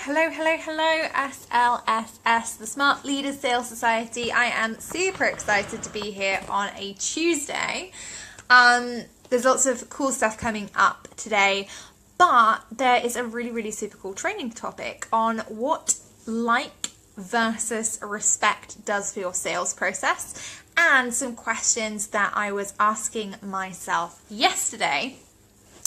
Hello, SLSS, the Smart Leaders Sales Society. I am super excited to be here on a Tuesday. There's lots of cool stuff coming up today, but there is a really super cool training topic on what like versus respect does for your sales process, and some questions that I was asking myself yesterday.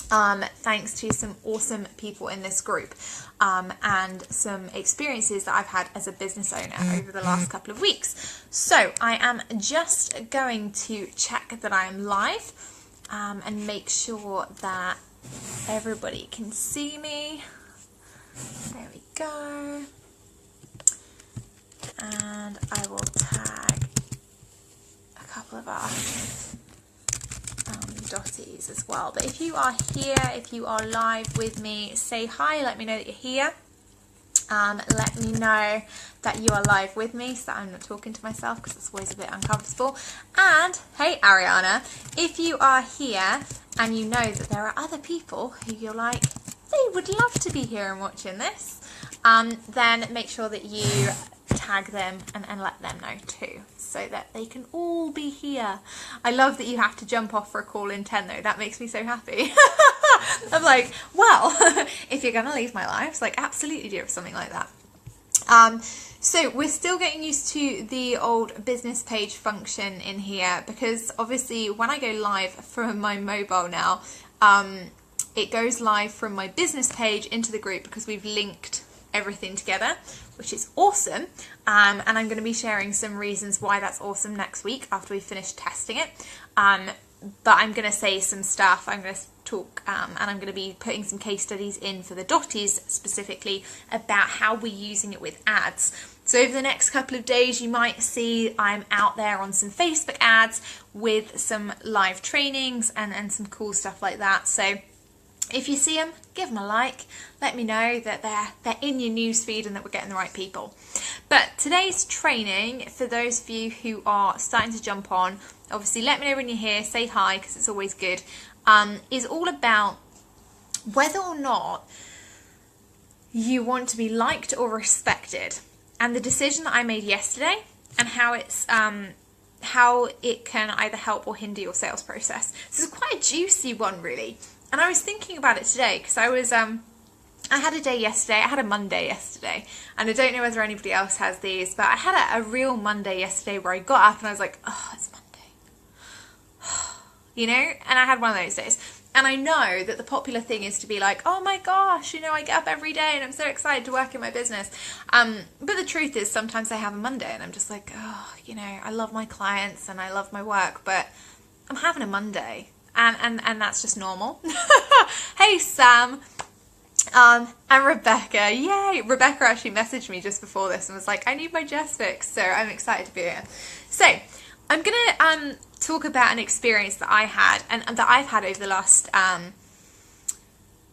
Thanks to some awesome people in this group and some experiences that I've had as a business owner over the last couple of weeks. So I am just going to check that I am live and make sure that everybody can see me. There we go. And I will tag a couple of our dotties as well. But if you are here, if you are live with me, say hi, let me know that you're here. Let me know that you are live with me so that I'm not talking to myself, because it's always a bit uncomfortable. And hey Ariana, if you are here and you know that there are other people who you're like, they would love to be here and watching this, then make sure that you tag them and let them know too, so that they can all be here. I love that you have to jump off for a call in 10 though. That makes me so happy. I'm like, well, if you're gonna leave my life, it's like absolutely do something like that. So we're still getting used to the old business page function in here, because obviously when I go live from my mobile now, it goes live from my business page into the group, because we've linked everything together, which is awesome. And I'm going to be sharing some reasons why that's awesome next week after we finish testing it. But I'm going to say some stuff. I'm going to talk and I'm going to be putting some case studies in for the dotties specifically about how we're using it with ads. So over the next couple of days, you might see I'm out there on some Facebook ads with some live trainings and some cool stuff like that. So if you see them, give them a like. Let me know that they're in your newsfeed and that we're getting the right people. But today's training, for those of you who are starting to jump on, obviously let me know when you're here, say hi, because it's always good, is all about whether or not you want to be liked or respected. And the decision that I made yesterday, and how it can either help or hinder your sales process. This is quite a juicy one, really. And I was thinking about it today, because I had a day yesterday, I had a Monday yesterday, and I don't know whether anybody else has these, but I had a real Monday yesterday where I got up and I was like, oh, it's Monday. You know, and I had one of those days. And I know that the popular thing is to be like, oh my gosh, you know, I get up every day and I'm so excited to work in my business. But the truth is sometimes I have a Monday and I'm just like, oh, you know, I love my clients and I love my work, but I'm having a Monday. And that's just normal. Hey Sam, and Rebecca, yay! Rebecca actually messaged me just before this and was like, I need my Jess fix, so I'm excited to be here. So I'm gonna talk about an experience that I had and that I've had over the last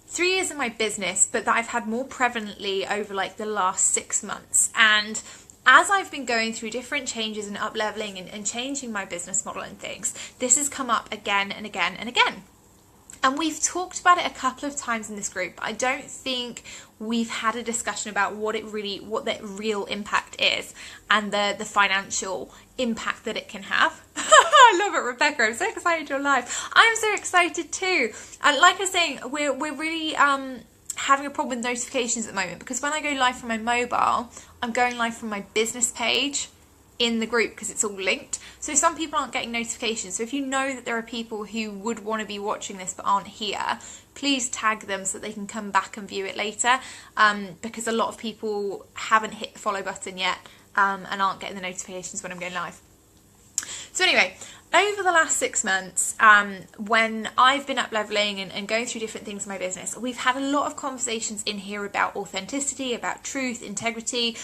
3 years in my business, but that I've had more prevalently over like the last 6 months. And as I've been going through different changes and up-leveling and changing my business model and things, this has come up again and again and again. And we've talked about it a couple of times in this group, but I don't think we've had a discussion about what that real impact is and the financial impact that it can have. I love it, Rebecca. I'm so excited you're live. I'm so excited too. And like I was saying, we're really having a problem with notifications at the moment, because when I go live from my mobile, I'm going live from my business page in the group because it's all linked. So some people aren't getting notifications. So if you know that there are people who would want to be watching this but aren't here, please tag them so that they can come back and view it later, because a lot of people haven't hit the follow button yet and aren't getting the notifications when I'm going live. So anyway, over the last 6 months, when I've been up-leveling and going through different things in my business, we've had a lot of conversations in here about authenticity, about truth, integrity,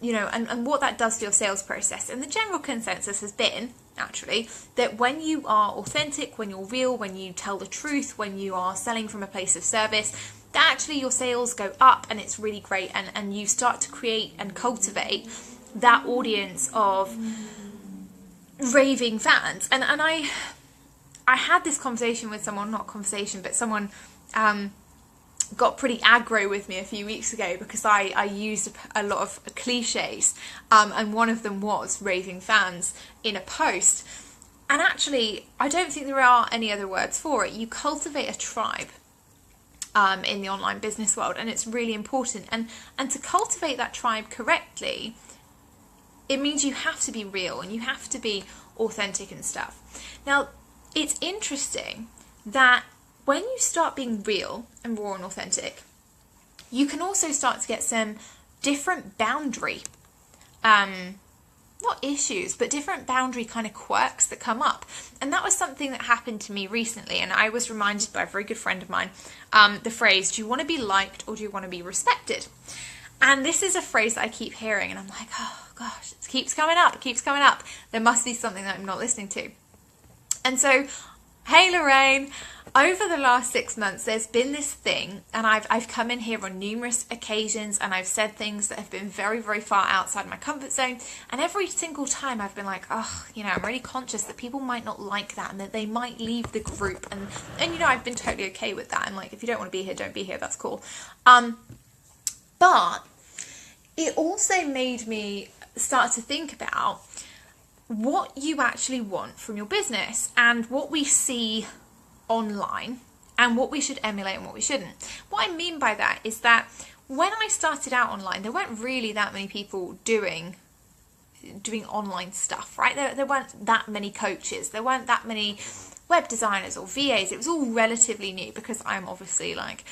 you know, and what that does for your sales process. And the general consensus has been, actually, that when you are authentic, when you're real, when you tell the truth, when you are selling from a place of service, that actually your sales go up and it's really great, and you start to create and cultivate that audience of raving fans. And I had this conversation with someone, not conversation, but someone got pretty aggro with me a few weeks ago because I used a lot of cliches, and one of them was raving fans in a post. And actually, I don't think there are any other words for it. You cultivate a tribe in the online business world, and it's really important. And to cultivate that tribe correctly, it means you have to be real and you have to be authentic and stuff. Now, it's interesting that when you start being real and raw and authentic, you can also start to get some different boundary, not issues, but different boundary kind of quirks that come up. And that was something that happened to me recently. And I was reminded by a very good friend of mine, the phrase, do you want to be liked or do you want to be respected? And this is a phrase that I keep hearing, and I'm like, oh gosh, it keeps coming up, it keeps coming up. There must be something that I'm not listening to. And so, hey Lorraine, over the last 6 months, there's been this thing, and I've come in here on numerous occasions, and I've said things that have been very, very far outside my comfort zone. And every single time I've been like, oh, you know, I'm really conscious that people might not like that and that they might leave the group. And you know, I've been totally okay with that. I'm like, if you don't want to be here, don't be here. That's cool. But it also made me start to think about what you actually want from your business and what we see online and what we should emulate and what we shouldn't. What I mean by that is that when I started out online, there weren't really that many people doing online stuff, right? There weren't that many coaches. There weren't that many web designers or VAs. It was all relatively new because I'm obviously like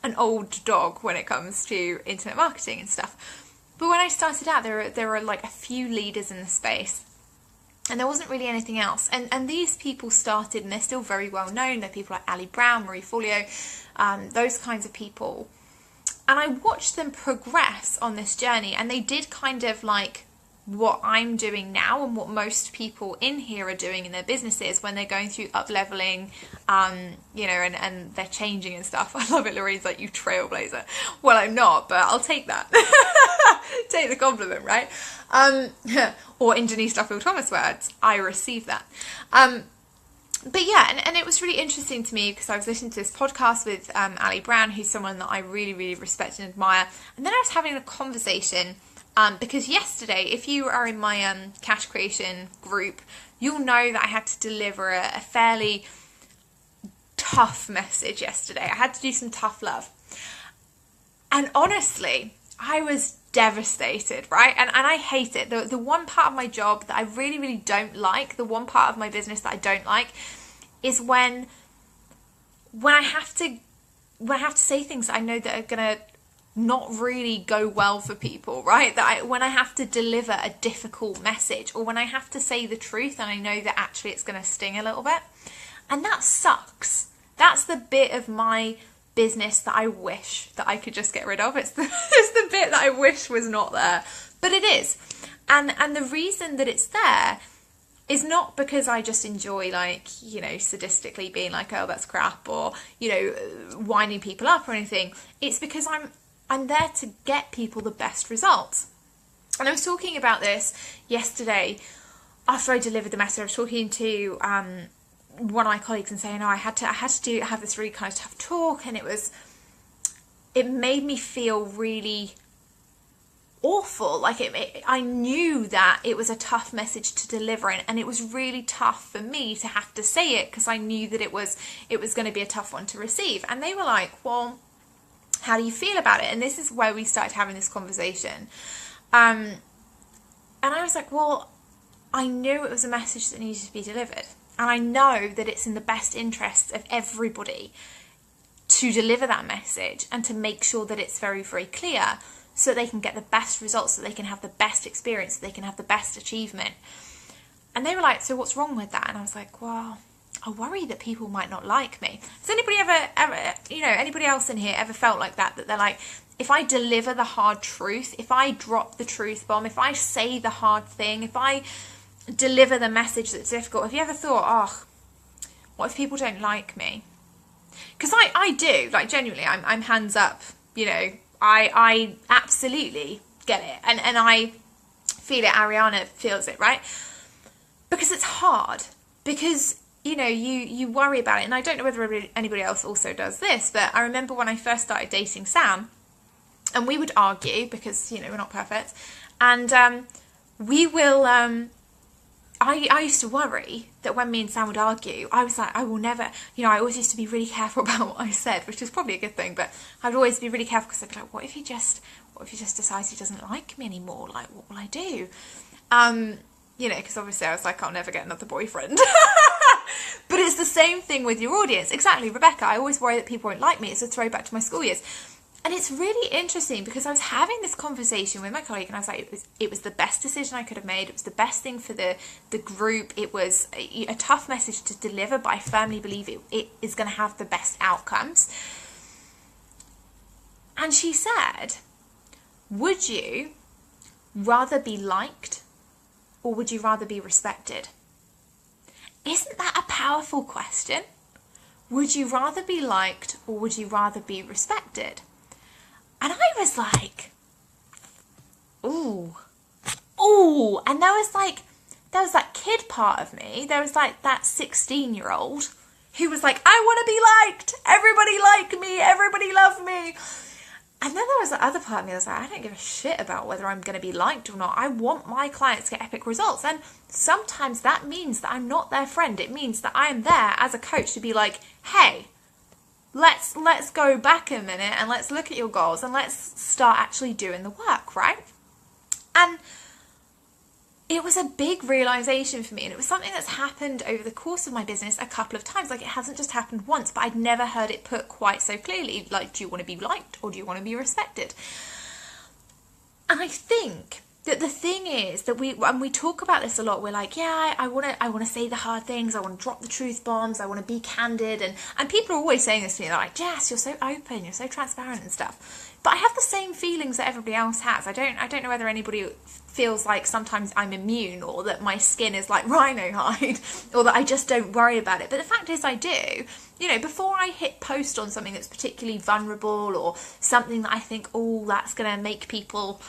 an old dog when it comes to internet marketing and stuff. But when I started out, there were like a few leaders in the space, and there wasn't really anything else. And these people started, and they're still very well known. They're people like Ali Brown, Marie Forleo, those kinds of people. And I watched them progress on this journey, and they did kind of like what I'm doing now and what most people in here are doing in their businesses when they're going through up-leveling, you know, and they're changing and stuff. I love it. Lorraine's like, you trailblazer. Well, I'm not, but I'll take that. Take the compliment, right? Or in Denise Duffield-Thomas words, I receive that. But yeah, and it was really interesting to me because I was listening to this podcast with Ali Brown, who's someone that I really, really respect and admire. And then I was having a conversation because yesterday, if you are in my cash creation group, you'll know that I had to deliver a fairly tough message yesterday. I had to do some tough love. And honestly, I was devastated, right? And I hate it. The one part of my job that I really, really don't like, the one part of my business that I don't like, is when I have to say things that I know that are gonna not really go well for people, right? When I have to deliver a difficult message, or when I have to say the truth and I know that actually it's gonna sting a little bit, and that sucks. That's the bit of my business that I wish that I could just get rid of. It's the bit that I wish was not there, but it is. And the reason that it's there is not because I just enjoy, like, you know, sadistically being like, oh, that's crap, or, you know, winding people up or anything. It's because I'm there to get people the best results. And I was talking about this yesterday after I delivered the message. I was talking to one of my colleagues and saying, oh, I had to have this really kind of tough talk, and it made me feel really awful. Like I knew that it was a tough message to deliver, and it was really tough for me to have to say it because I knew that it was going to be a tough one to receive. And they were like, well, how do you feel about it? And this is where we started having this conversation. And I was like, well, I knew it was a message that needed to be delivered. And I know that it's in the best interests of everybody to deliver that message and to make sure that it's very, very clear so that they can get the best results, so they can have the best experience, so they can have the best achievement. And they were like, so what's wrong with that? And I was like, well, I worry that people might not like me. Has anybody ever, you know, anybody else in here ever felt like that they're like, if I deliver the hard truth, if I drop the truth bomb, if I say the hard thing, if I deliver the message that's difficult, have you ever thought, oh, what if people don't like me? Because I do, like, genuinely, I'm hands up, you know, I absolutely get it, and I feel it. Ariana feels it, right? Because it's hard, because you know, you worry about it. And I don't know whether anybody else also does this, but I remember when I first started dating Sam, and we would argue because, you know, we're not perfect. And we will, I used to worry that when me and Sam would argue, I was like, I will never, you know, I always used to be really careful about what I said, which is probably a good thing, but I'd always be really careful because I'd be like, what if he just decides he doesn't like me anymore? Like, what will I do? You know, because obviously I was like, I'll never get another boyfriend. But it's the same thing with your audience. Exactly, Rebecca, I always worry that people won't like me. It's a throwback to my school years. And it's really interesting because I was having this conversation with my colleague and I was like, it was the best decision I could have made. It was the best thing for the group. It was a tough message to deliver, but I firmly believe it is going to have the best outcomes. And she said, would you rather be liked or would you rather be respected? Isn't that a powerful question? Would you rather be liked or would you rather be respected? And I was like, ooh, and there was that kid part of me, there was like that 16-year-old who was like, I want to be liked, everybody like me, everybody love me. And then there was the other part of me that was like, I don't give a shit about whether I'm going to be liked or not. I want my clients to get epic results. And sometimes that means that I'm not their friend. It means that I am there as a coach to be like, hey, let's go back a minute and let's look at your goals and let's start actually doing the work, right? And it was a big realization for me, and it was something that's happened over the course of my business a couple of times. Like, it hasn't just happened once, but I'd never heard it put quite so clearly. Like, do you want to be liked or do you want to be respected? And I think that the thing is that when we talk about this a lot, we're like, yeah, I want to say the hard things, I want to drop the truth bombs, I want to be candid, and people are always saying this to me. They're like, Jess, you're so open, you're so transparent and stuff. But I have the same feelings that everybody else has. I don't know whether anybody feels like sometimes I'm immune, or that my skin is like rhino hide, or that I just don't worry about it. But the fact is I do. You know, before I hit post on something that's particularly vulnerable or something that I think, oh, that's going to make people,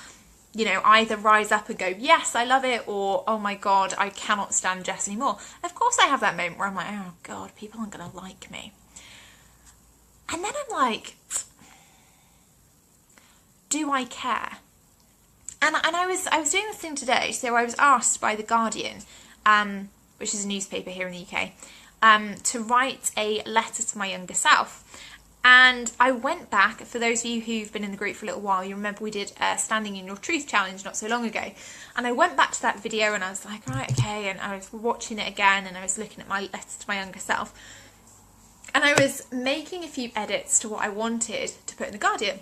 you know, either rise up and go, yes, I love it, or, oh my God, I cannot stand Jess anymore. Of course I have that moment where I'm like, oh God, people aren't going to like me. And then I'm like, do I care? And I was doing this thing today, so I was asked by The Guardian, which is a newspaper here in the UK, to write a letter to my younger self. And I went back, for those of you who've been in the group for a little while, you remember we did a Standing in Your Truth challenge not so long ago. And I went back to that video and I was like, right, okay, and I was watching it again and I was looking at my letter to my younger self. And I was making a few edits to what I wanted to put in The Guardian.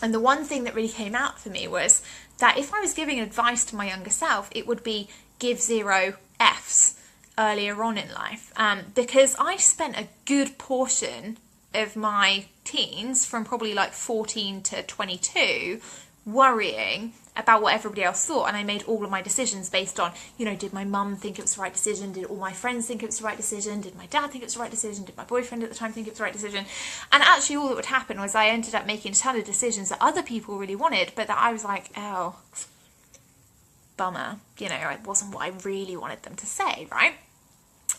And the one thing that really came out for me was that if I was giving advice to my younger self, it would be give 0 Fs earlier on in life. Because I spent a good portion of my teens, from probably like 14 to 22, worrying about what everybody else thought, and I made all of my decisions based on, you know, did my mum think it was the right decision, did all my friends think it was the right decision, did my dad think it was the right decision, did my boyfriend at the time think it was the right decision? And actually all that would happen was I ended up making a ton of decisions that other people really wanted, but that I was like, oh, bummer, you know, it wasn't what I really wanted them to say, right?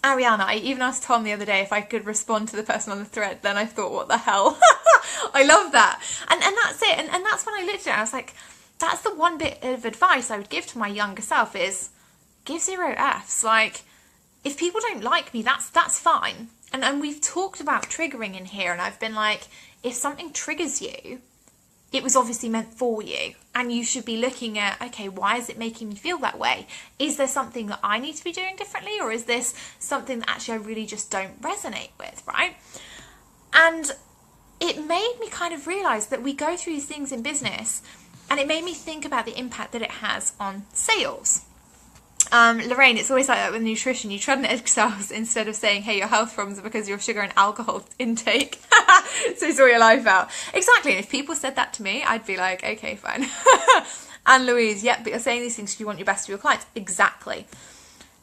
Ariana, I even asked Tom the other day if I could respond to the person on the thread. Then I thought, what the hell? I love that. And that's it. And that's when I looked at it. I was like, that's the one bit of advice I would give to my younger self is give 0 Fs. Like, if people don't like me, that's fine. And we've talked about triggering in here. And I've been like, if something triggers you, it was obviously meant for you. And you should be looking at, okay, why is it making me feel that way? Is there something that I need to be doing differently? Or is this something that actually I really just don't resonate with, right? And it made me kind of realise that we go through these things in business, and it made me think about the impact that it has on sales. Lorraine, it's always like that with nutrition. You tread on eggshells instead of saying, hey, your health problems are because of your sugar and alcohol intake. So sort your life out. Exactly. And if people said that to me, I'd be like, okay, fine. And Louise, yep, but you're saying these things because you want your best for your clients. Exactly.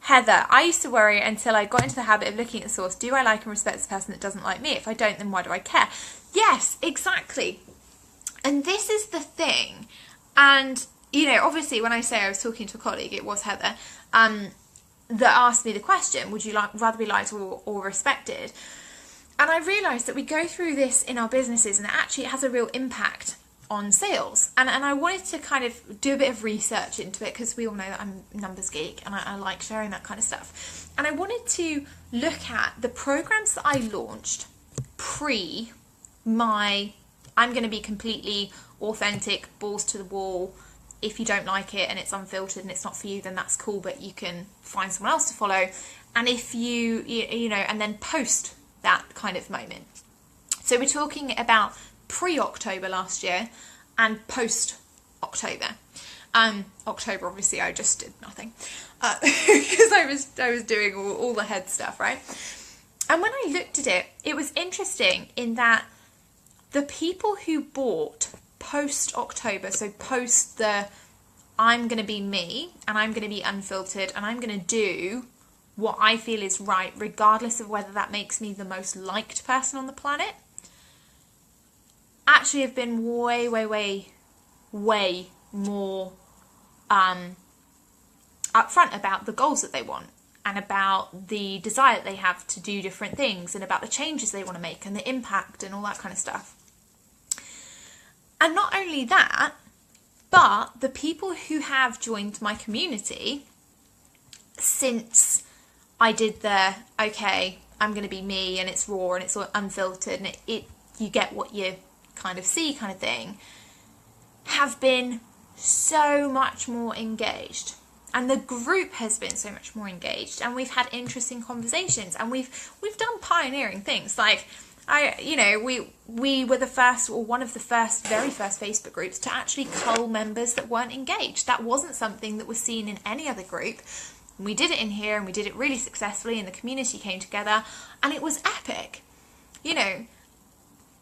Heather, I used to worry until I got into the habit of looking at the source. Do I like and respect this person that doesn't like me? If I don't, then why do I care? Yes, exactly. And this is the thing. And, you know, obviously when I say I was talking to a colleague, it was Heather. that asked me the question, would you rather be liked or respected? And I realised that we go through this in our businesses, and actually it has a real impact on sales. And I wanted to kind of do a bit of research into it, because we all know that I'm a numbers geek and I like sharing that kind of stuff. And I wanted to look at the programs that I launched pre my I'm going to be completely authentic, balls to the wall. If you don't like it and it's unfiltered and it's not for you, then that's cool, but you can find someone else to follow. And if you know, and then post that kind of moment. So we're talking about pre-October last year and post-October. October, obviously, I just did nothing because I was doing all the head stuff, right? And when I looked at it, it was interesting in that the people who bought post-October, so post the I'm going to be me and I'm going to be unfiltered and I'm going to do what I feel is right, regardless of whether that makes me the most liked person on the planet, actually have been way more upfront about the goals that they want and about the desire that they have to do different things and about the changes they want to make and the impact and all that kind of stuff. And not only that, but the people who have joined my community since I did the, okay, I'm going to be me and it's raw and it's unfiltered and it you get what you kind of see kind of thing, have been so much more engaged. And the group has been so much more engaged, and we've had interesting conversations, and we've done pioneering things. Like we were the first, or one of the very first Facebook groups to actually cull members that weren't engaged. That wasn't something that was seen in any other group. We did it in here, and we did it really successfully, and the community came together, and it was epic, and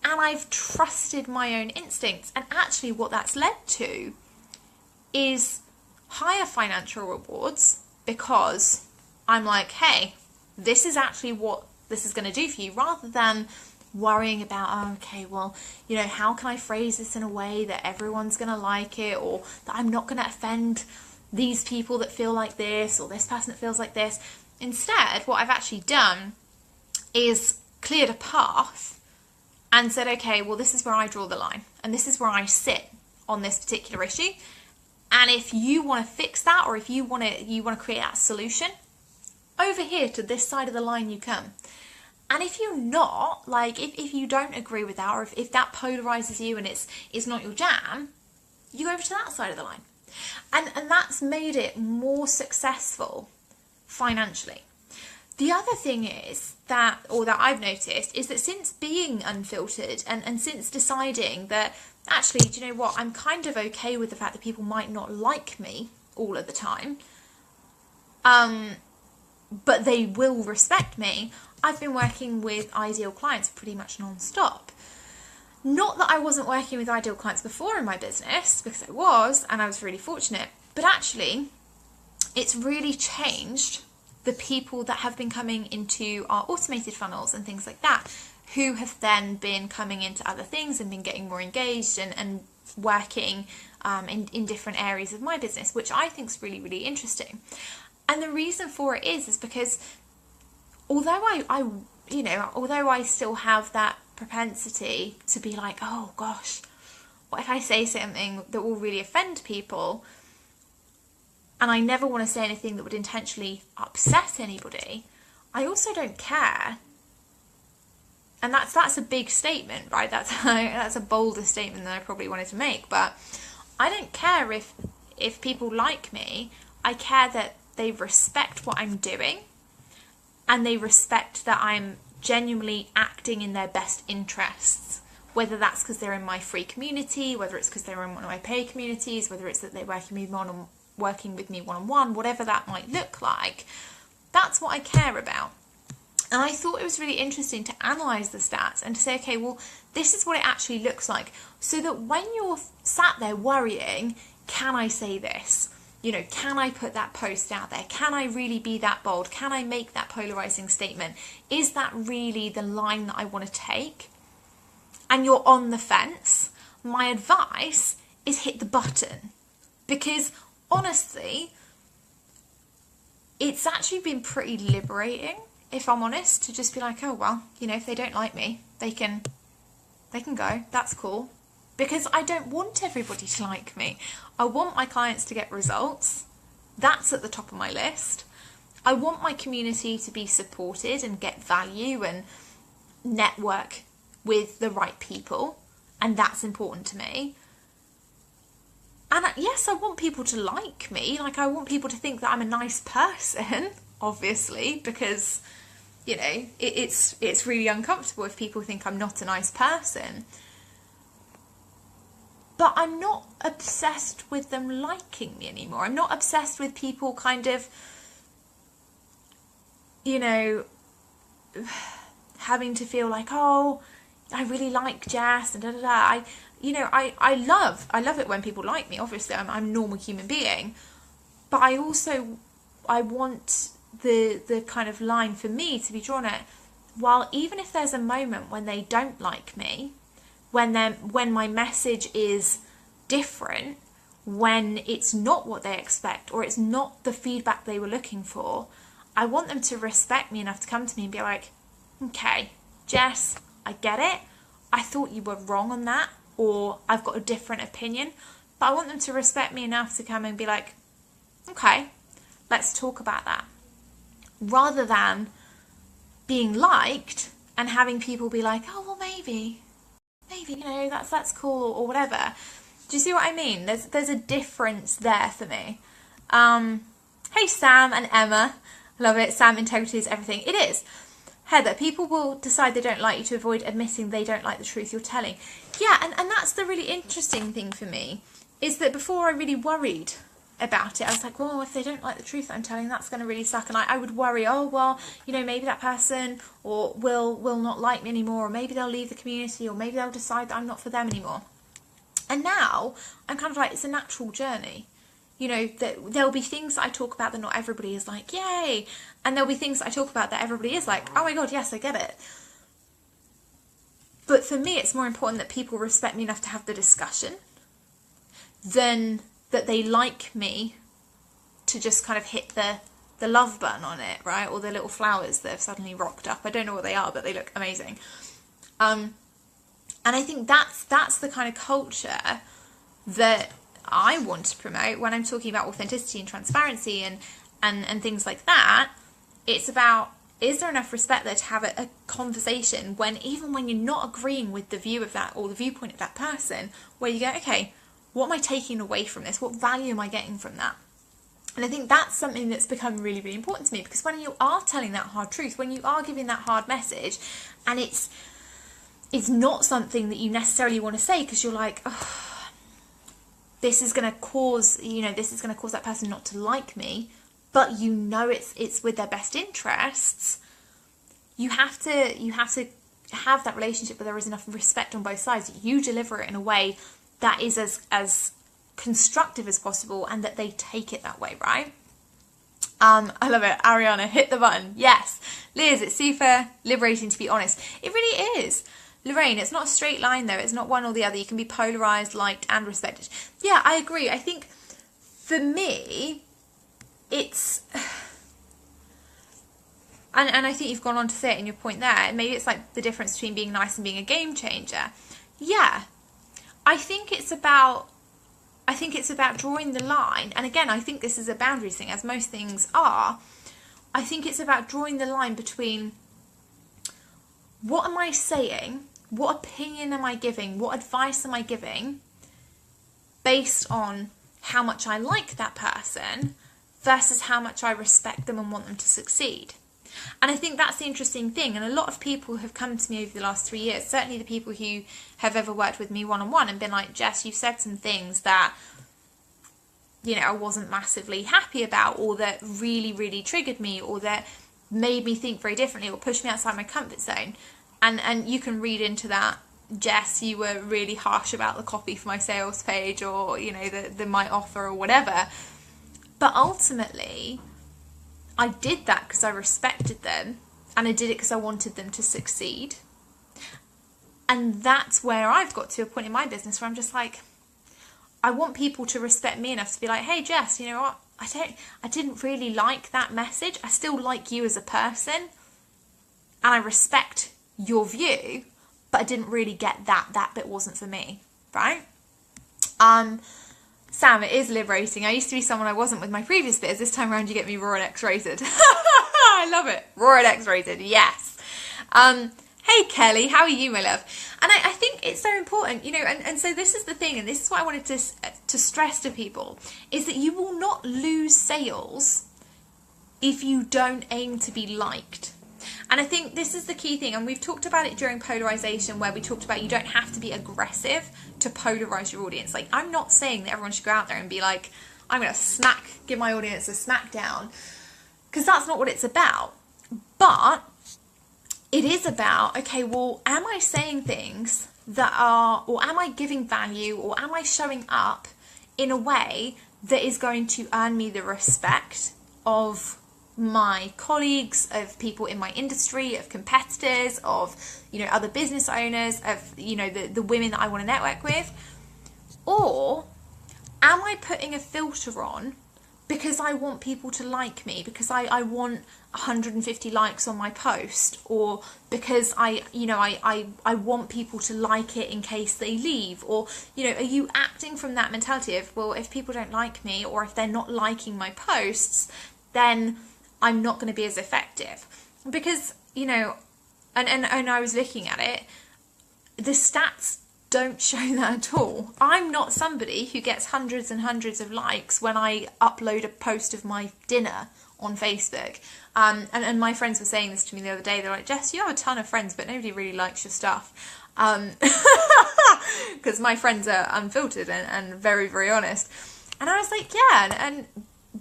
I've trusted my own instincts. And actually what that's led to is higher financial rewards, because I'm like, hey, this is actually what this is going to do for you, rather than worrying about, oh, okay, well, how can I phrase this in a way that everyone's going to like it, or that I'm not going to offend these people that feel like this, or this person that feels like this. Instead, what I've actually done is cleared a path and said, okay, well, this is where I draw the line, and this is where I sit on this particular issue. And if you want to fix that, or if you want to create that solution, over here to this side of the line you come. And if you're not, like, if you don't agree with that, or if that polarizes you and it's not your jam, you go over to that side of the line. And that's made it more successful financially. The other thing is that I've noticed is that since being unfiltered and since deciding that actually, do you know what, I'm kind of okay with the fact that people might not like me all of the time, but they will respect me, I've been working with ideal clients pretty much non-stop. Not that I wasn't working with ideal clients before in my business, because I was, and I was really fortunate, but actually it's really changed the people that have been coming into our automated funnels and things like that, who have then been coming into other things and been getting more engaged and working in different areas of my business, which I think is really, really interesting. And the reason for it is because although although I still have that propensity to be like, oh gosh, what if I say something that will really offend people? And I never want to say anything that would intentionally upset anybody. I also don't care. And that's a big statement, right? That's a bolder statement than I probably wanted to make. But I don't care if people like me. I care that they respect what I'm doing, and they respect that I'm genuinely acting in their best interests, whether that's because they're in my free community, whether it's because they're in one of my paid communities, whether it's that they're working with me one-on-one, whatever that might look like. That's what I care about. And I thought it was really interesting to analyse the stats and to say, okay, well, this is what it actually looks like, so that when you're sat there worrying, can I say this? Can I put that post out there? Can I really be that bold? Can I make that polarizing statement? Is that really the line that I want to take? And you're on the fence. My advice is hit the button. Because honestly, it's actually been pretty liberating, if I'm honest, to just be like, oh, well, you know, if they don't like me, they can go. That's cool. Because I don't want everybody to like me. I want my clients to get results. That's at the top of my list. I want my community to be supported and get value and network with the right people. And that's important to me. And yes, I want people to like me. Like, I want people to think that I'm a nice person, obviously, because, you know, it's really uncomfortable if people think I'm not a nice person. But I'm not obsessed with them liking me anymore. I'm not obsessed with people kind of, you know, having to feel like, oh, I really like Jess and da-da-da. I love it when people like me. Obviously, I'm a normal human being. But I want the kind of line for me to be drawn at, well, even if there's a moment when they don't like me, when my message is different, when it's not what they expect or it's not the feedback they were looking for, I want them to respect me enough to come to me and be like, okay, Jess, I get it. I thought you were wrong on that, or I've got a different opinion. But I want them to respect me enough to come and be like, okay, let's talk about that. Rather than being liked and having people be like, oh, well, maybe, you know, that's cool or whatever. Do you see what I mean? There's a difference there for me. Hey, Sam and Emma. Love it. Sam, integrity is everything. It is. Heather, people will decide they don't like you to avoid admitting they don't like the truth you're telling. Yeah, and that's the really interesting thing for me, is that before I really worried about it, I was like, well, if they don't like the truth that I'm telling, that's going to really suck. And I would worry, oh, well, you know, maybe that person or will not like me anymore, or maybe they'll leave the community, or maybe they'll decide that I'm not for them anymore. And now I'm kind of like, it's a natural journey. You know, that there'll be things that I talk about that not everybody is like, yay. And there'll be things that I talk about that everybody is like, oh my God, yes, I get it. But for me, it's more important that people respect me enough to have the discussion than that they like me to just kind of hit the love button on it, right? Or the little flowers that have suddenly rocked up. I don't know what they are, but they look amazing. And I think that's the kind of culture that I want to promote when I'm talking about authenticity and transparency and things like that. It's about, is there enough respect there to have a conversation even when you're not agreeing with the view of that or the viewpoint of that person, where you go, okay, what am I taking away from this? What value am I getting from that? And I think that's something that's become really, really important to me, because when you are telling that hard truth, when you are giving that hard message, and it's not something that you necessarily want to say because you're like, oh, this is going to cause that person not to like me, but you know it's with their best interests. You have to have that relationship where there is enough respect on both sides. You deliver it in a way that is as constructive as possible, and that they take it that way, right? I love it. Ariana, hit the button. Yes. Liz, it's super liberating to be honest. It really is. Lorraine, it's not a straight line though. It's not one or the other. You can be polarised, liked and respected. Yeah, I agree. I think for me, it's... And I think you've gone on to say it in your point there. Maybe it's like the difference between being nice and being a game changer. Yeah. I think it's about drawing the line. And again, I think this is a boundaries thing, as most things are. I think it's about drawing the line between what am I saying, what opinion am I giving, what advice am I giving based on how much I like that person versus how much I respect them and want them to succeed. And I think that's the interesting thing. And a lot of people have come to me over the last 3 years, certainly the people who have ever worked with me one-on-one, and been like, Jess, you've said some things that, you know, I wasn't massively happy about, or that really, really triggered me, or that made me think very differently, or pushed me outside my comfort zone. And you can read into that, Jess, you were really harsh about the copy for my sales page, or, you know, the my offer or whatever. But ultimately, I did that because I respected them, and I did it because I wanted them to succeed. And that's where I've got to a point in my business where I'm just like, I want people to respect me enough to be like, hey, Jess, you know what? I didn't really like that message. I still like you as a person and I respect your view, but I didn't really get that bit wasn't for me, right? Sam, it is liberating. I used to be someone I wasn't with my previous biz. This time around you get me raw and X-rated. I love it. Raw and X-rated, yes. Hey Kelly, how are you, my love? And I think it's so important, you know, and so this is the thing, and this is what I wanted to stress to people, is that you will not lose sales if you don't aim to be liked. And I think this is the key thing, and we've talked about it during polarization, where we talked about you don't have to be aggressive to polarize your audience. Like, I'm not saying that everyone should go out there and be like, I'm going to give my audience a smack down, because that's not what it's about. But it is about, okay, well, am I saying things that are, or am I giving value, or am I showing up in a way that is going to earn me the respect of my colleagues, of people in my industry, of competitors, of, you know, other business owners, of, you know, the women that I want to network with? Or am I putting a filter on because I want people to like me, because I want 150 likes on my post, or because I want people to like it in case they leave? Or, you know, are you acting from that mentality of, well, if people don't like me, or if they're not liking my posts, then I'm not going to be as effective? Because, you know, and I was looking at it, the stats don't show that at all. I'm not somebody who gets hundreds and hundreds of likes when I upload a post of my dinner on Facebook. And my friends were saying this to me the other day. They're like, Jess, you have a ton of friends, but nobody really likes your stuff. Because my friends are unfiltered and very, very honest. And I was like, yeah.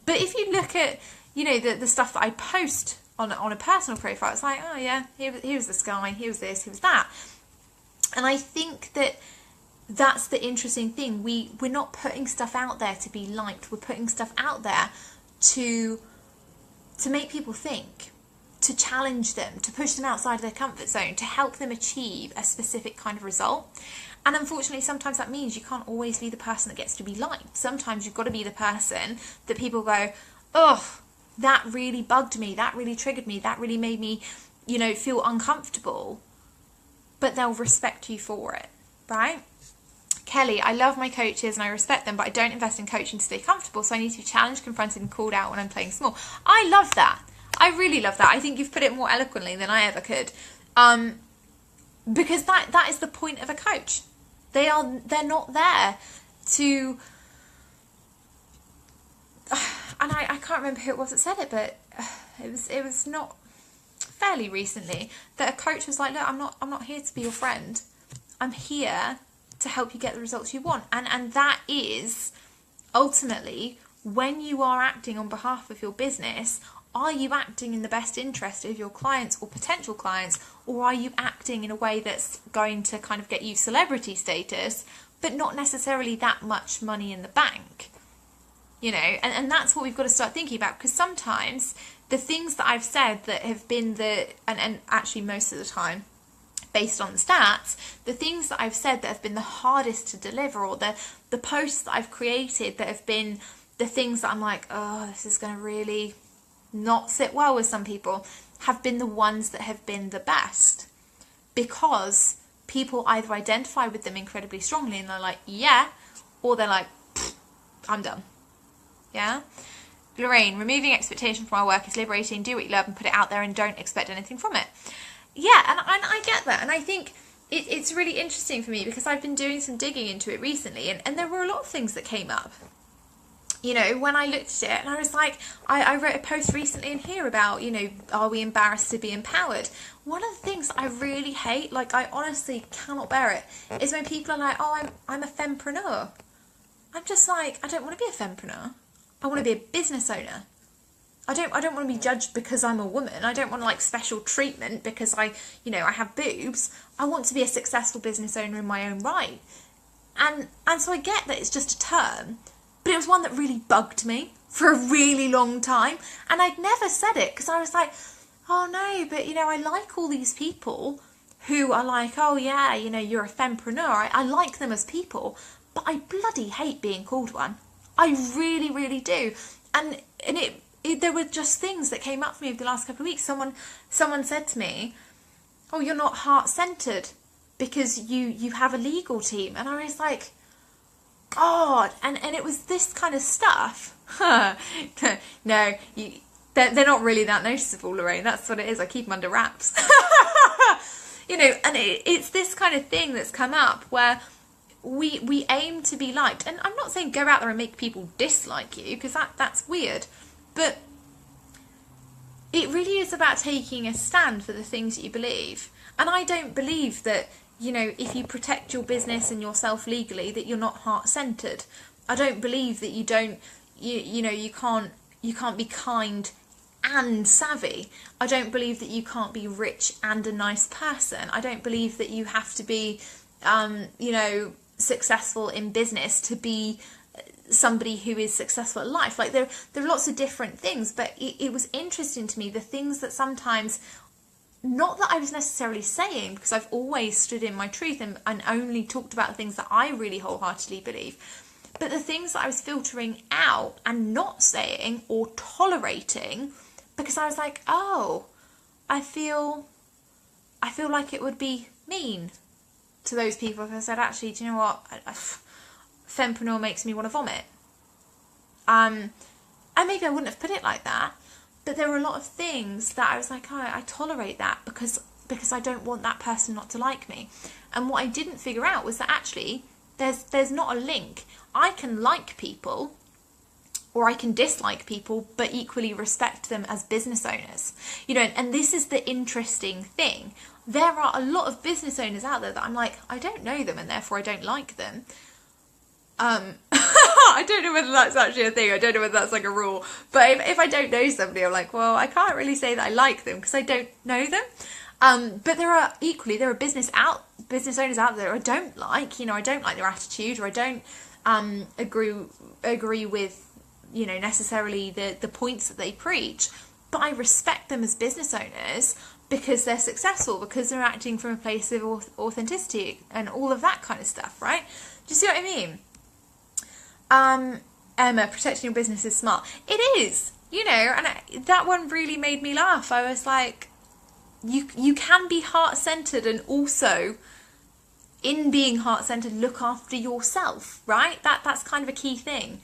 But if you look at, you know, the stuff that I post on a personal profile, it's like, oh yeah, here was this guy, here was this, here was that. And I think that that's the interesting thing. We're not putting stuff out there to be liked. We're putting stuff out there to make people think, to challenge them, to push them outside of their comfort zone, to help them achieve a specific kind of result. And unfortunately, sometimes that means you can't always be the person that gets to be liked. Sometimes you've got to be the person that people go, oh, that really bugged me, that really triggered me, that really made me, you know, feel uncomfortable. But they'll respect you for it, right? Kelly, I love my coaches and I respect them, but I don't invest in coaching to stay comfortable, so I need to be challenged, confronted and called out when I'm playing small. I love that. I really love that. I think you've put it more eloquently than I ever could. Because that is the point of a coach. They're not there to... And I can't remember who it was that said it, but it was not fairly recently that a coach was like, look, I'm not here to be your friend. I'm here to help you get the results you want. And that is ultimately, when you are acting on behalf of your business, are you acting in the best interest of your clients or potential clients, or are you acting in a way that's going to kind of get you celebrity status, but not necessarily that much money in the bank? You know, and that's what we've got to start thinking about, because sometimes the things that I've said that have been and actually most of the time, based on the stats, the things that I've said that have been the hardest to deliver, or the posts that I've created that have been the things that I'm like, oh, this is going to really not sit well with some people, have been the ones that have been the best, because people either identify with them incredibly strongly and they're like, yeah, or they're like, I'm done. Yeah? Lorraine, removing expectation from our work is liberating. Do what you love and put it out there and don't expect anything from it. Yeah, and I get that. And I think it's really interesting for me, because I've been doing some digging into it recently, and there were a lot of things that came up. You know, when I looked at it, and I was like, I wrote a post recently in here about, you know, are we embarrassed to be empowered? One of the things I really hate, like I honestly cannot bear it, is when people are like, oh, I'm a fempreneur. I'm just like, I don't want to be a fempreneur. I want to be a business owner. I don't want to be judged because I'm a woman. I don't want like special treatment because I have boobs. I want to be a successful business owner in my own right. And so I get that it's just a term, but it was one that really bugged me for a really long time. And I'd never said it because I was like, oh no, but you know, I like all these people who are like, oh yeah, you know, you're a fempreneur. I like them as people, but I bloody hate being called one. I really, really do. there were just things that came up for me over the last couple of weeks. Someone said to me, oh, you're not heart-centered because you have a legal team. And I was like, God. And it was this kind of stuff. No, they're not really that noticeable, Lorraine. That's what it is. I keep them under wraps. You know, and it's this kind of thing that's come up where we aim to be liked. And I'm not saying go out there and make people dislike you, because that's weird. But it really is about taking a stand for the things that you believe. And I don't believe that, you know, if you protect your business and yourself legally, that you're not heart-centered. I don't believe that you can't be kind and savvy. I don't believe that you can't be rich and a nice person. I don't believe that you have to be, successful in business to be somebody who is successful at life. Like there are lots of different things, but it was interesting to me, the things that sometimes, not that I was necessarily saying, because I've always stood in my truth and only talked about the things that I really wholeheartedly believe, but the things that I was filtering out and not saying or tolerating, because I was like, oh, I feel like it would be mean to those people if I said, actually, do you know what, fempreneur makes me want to vomit. And maybe I wouldn't have put it like that, but there were a lot of things that I was like, oh, I tolerate that because I don't want that person not to like me. And what I didn't figure out was that actually there's not a link. I can like people or I can dislike people, but equally respect them as business owners. You know, and this is the interesting thing. There are a lot of business owners out there that I'm like, I don't know them and therefore I don't like them. I don't know whether that's actually a thing. I don't know whether that's like a rule. But if I don't know somebody, I'm like, well, I can't really say that I like them because I don't know them. But there are business owners out there I don't like. You know, I don't like their attitude, or I don't agree with, you know, necessarily the points that they preach. But I respect them as business owners because they're successful, because they're acting from a place of authenticity and all of that kind of stuff, right? Do you see what I mean? Emma, protecting your business is smart. It is, you know, and that one really made me laugh. I was like, you can be heart-centered and also, in being heart-centered, look after yourself, right? That's kind of a key thing.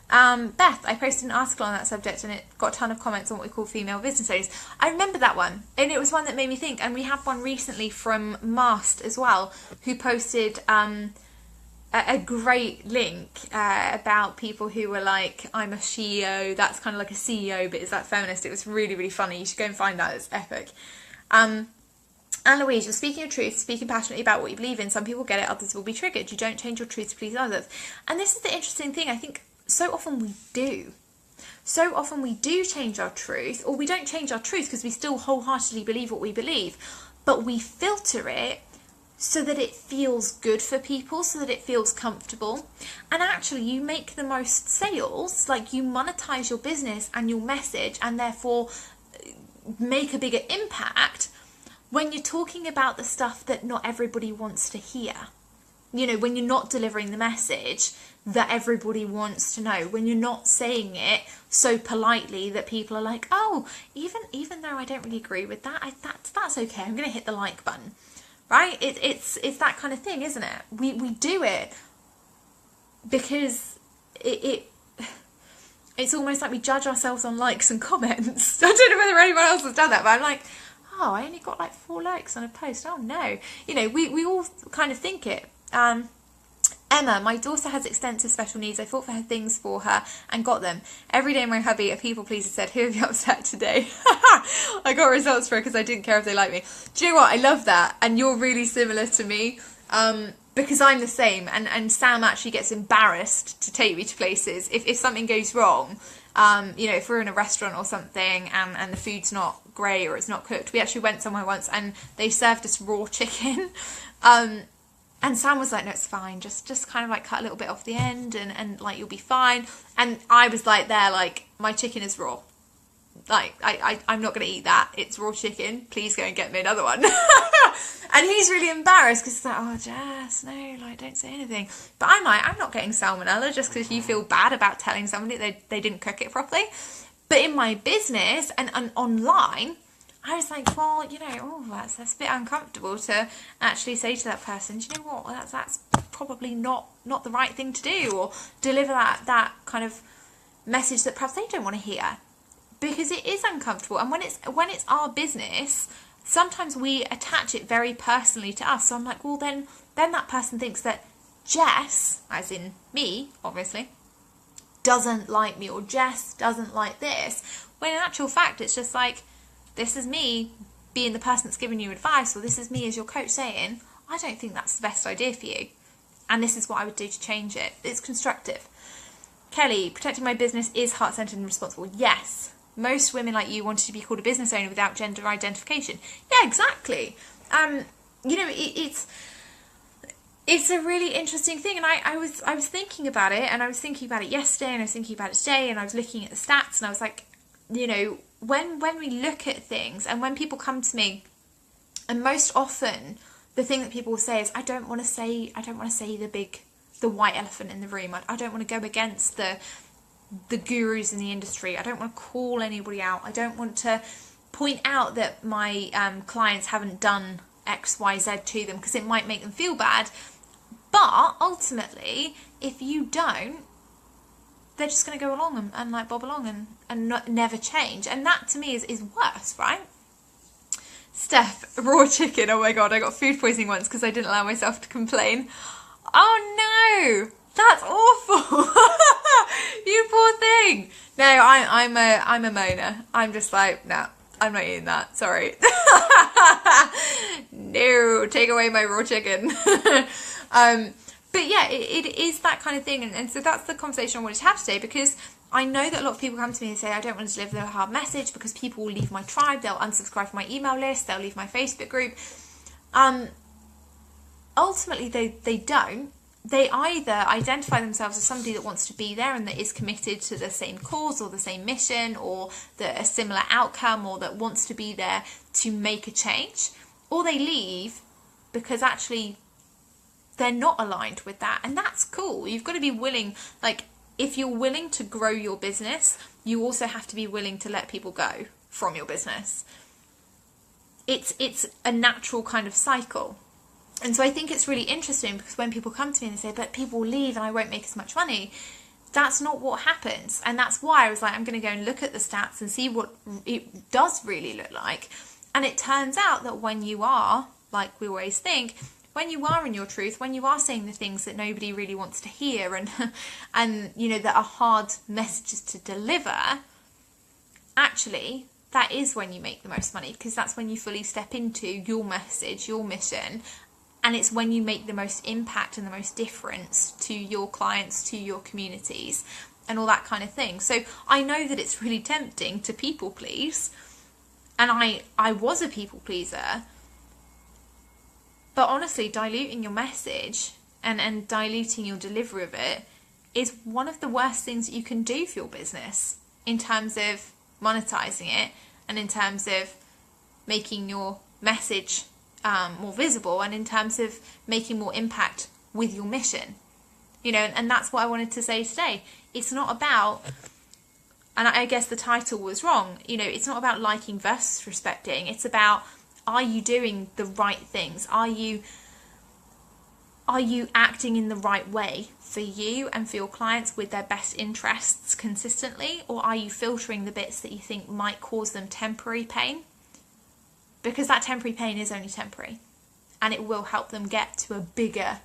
Beth, I posted an article on that subject and it got a ton of comments on what we call female business owners. I remember that one, and it was one that made me think. And we had one recently from Mast as well, who posted a great link about people who were like, I'm a CEO, that's kind of like a CEO, but is that feminist? It was really, really funny. You should go and find that. It's epic. Anne Louise, you're speaking your truth, speaking passionately about what you believe in. Some people get it, others will be triggered. You don't change your truth to please others. And this is the interesting thing. I think so often we do. So often we do change our truth, or we don't change our truth because we still wholeheartedly believe what we believe, but we filter it so that it feels good for people, so that it feels comfortable. And actually you make the most sales, like you monetize your business and your message, and therefore make a bigger impact when you're talking about the stuff that not everybody wants to hear. You know, when you're not delivering the message that everybody wants to know, when you're not saying it so politely that people are like, oh, even though I don't really agree with that, that's okay, I'm going to hit the like button, right? It's that kind of thing, isn't it? We do it because it's almost like we judge ourselves on likes and comments. I don't know whether anyone else has done that, but I'm like, oh, I only got like 4 likes on a post. Oh no. You know, we all kind of think it. Emma, my daughter has extensive special needs. I fought for her things for her and got them. Every day my hubby, a people pleaser, said, who have you upset today? I got results for her because I didn't care if they like me. Do you know what? I love that. And you're really similar to me. Because I'm the same, and Sam actually gets embarrassed to take me to places if something goes wrong. You know, if we're in a restaurant or something and the food's not great or it's not cooked. We actually went somewhere once and they served us raw chicken. And Sam was like, no, it's fine. Just kind of like cut a little bit off the end and like you'll be fine. And I was like there, like, my chicken is raw. Like, I'm not going to eat that. It's raw chicken. Please go and get me another one. And he's really embarrassed because he's like, oh, Jess, no, like, don't say anything. But I'm like, I'm not getting salmonella just because you feel bad about telling somebody they didn't cook it properly. But in my business and online, I was like, well, you know, oh, that's a bit uncomfortable to actually say to that person, do you know what, that's probably not the right thing to do, or deliver that kind of message that perhaps they don't want to hear, because it is uncomfortable. And when it's our business, sometimes we attach it very personally to us. So I'm like, well, then that person thinks that Jess, as in me, obviously, doesn't like me, or Jess doesn't like this, when in actual fact it's just like, this is me being the person that's giving you advice, or this is me as your coach saying, I don't think that's the best idea for you, and this is what I would do to change it. It's constructive. Kelly, protecting my business is heart-centered and responsible. Yes. Most women like you wanted to be called a business owner without gender identification. Yeah, exactly. You know, it's a really interesting thing, and I was thinking about it, and I was thinking about it yesterday, and I was thinking about it today, and I was looking at the stats, and I was like, you know, when we look at things, and when people come to me, and most often the thing that people will say is, I don't want to say the white elephant in the room. I don't want to go against the gurus in the industry. I don't want to call anybody out. I don't want to point out that my clients haven't done X, Y, Z to them because it might make them feel bad. But ultimately, if you don't, they're just going to go along and like bob along and never change. And that to me is worse, right? Steph, raw chicken. Oh my God, I got food poisoning once because I didn't allow myself to complain. Oh no, that's awful. You poor thing. No, I'm a moaner. I'm just like, no, I'm not eating that. Sorry. No, take away my raw chicken. But yeah, it is that kind of thing. And so that's the conversation I wanted to have today, because I know that a lot of people come to me and say, I don't want to deliver the hard message because people will leave my tribe, they'll unsubscribe from my email list, they'll leave my Facebook group. Ultimately, they don't. They either identify themselves as somebody that wants to be there and that is committed to the same cause or the same mission or a similar outcome, or that wants to be there to make a change, or they leave because actually they're not aligned with that. And that's cool. You've got to be willing, like, if you're willing to grow your business, you also have to be willing to let people go from your business. It's a natural kind of cycle. And so I think it's really interesting, because when people come to me and they say, but people will leave and I won't make as much money, that's not what happens. And that's why I was like, I'm going to go and look at the stats and see what it does really look like. And it turns out that when you are, like we always think, when you are in your truth, when you are saying the things that nobody really wants to hear, and you know, that are hard messages to deliver, actually that is when you make the most money, because that's when you fully step into your message, your mission, and it's when you make the most impact and the most difference to your clients, to your communities, and all that kind of thing. So I know that it's really tempting to people please, and I was a people pleaser. But honestly, diluting your message and diluting your delivery of it is one of the worst things that you can do for your business, in terms of monetizing it and in terms of making your message more visible, and in terms of making more impact with your mission. You know, and that's what I wanted to say today. It's not about, and I guess the title was wrong, you know, it's not about liking versus respecting. It's about, are you doing the right things? Are you acting in the right way for you and for your clients with their best interests consistently? Or are you filtering the bits that you think might cause them temporary pain? Because that temporary pain is only temporary, and it will help them get to a bigger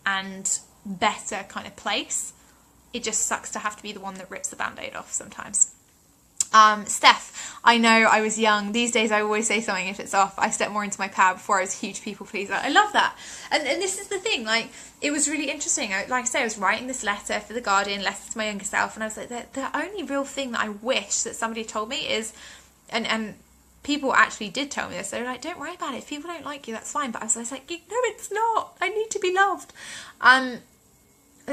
and better kind of place. It just sucks to have to be the one that rips the band-aid off sometimes. Steph, I know I was young. These days I always say something if it's off. I step more into my power. Before I was a huge people pleaser. I love that. And this is the thing, like, it was really interesting. Like I say, I was writing this letter for The Guardian, letter to my younger self, and I was like, the only real thing that I wish that somebody told me is, and people actually did tell me this, they were like, don't worry about it. If people don't like you, that's fine. But I was like, no, it's not. I need to be loved. The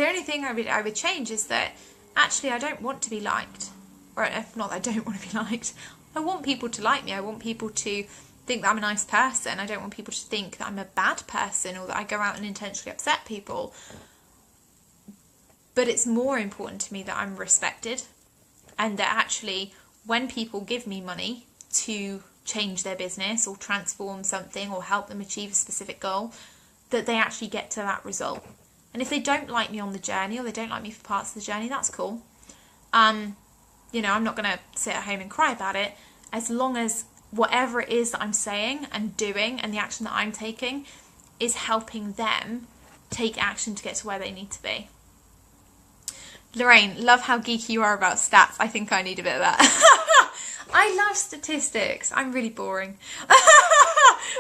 only thing I would change is that actually I don't want to be liked. Or not that I don't want to be liked. I want people to like me. I want people to think that I'm a nice person. I don't want people to think that I'm a bad person or that I go out and intentionally upset people. But it's more important to me that I'm respected, and that actually when people give me money to change their business or transform something or help them achieve a specific goal, that they actually get to that result. And if they don't like me on the journey, or they don't like me for parts of the journey, that's cool. You know, I'm not going to sit at home and cry about it, as long as whatever it is that I'm saying and doing and the action that I'm taking is helping them take action to get to where they need to be. Lorraine, love how geeky you are about stats. I think I need a bit of that. I love statistics. I'm really boring.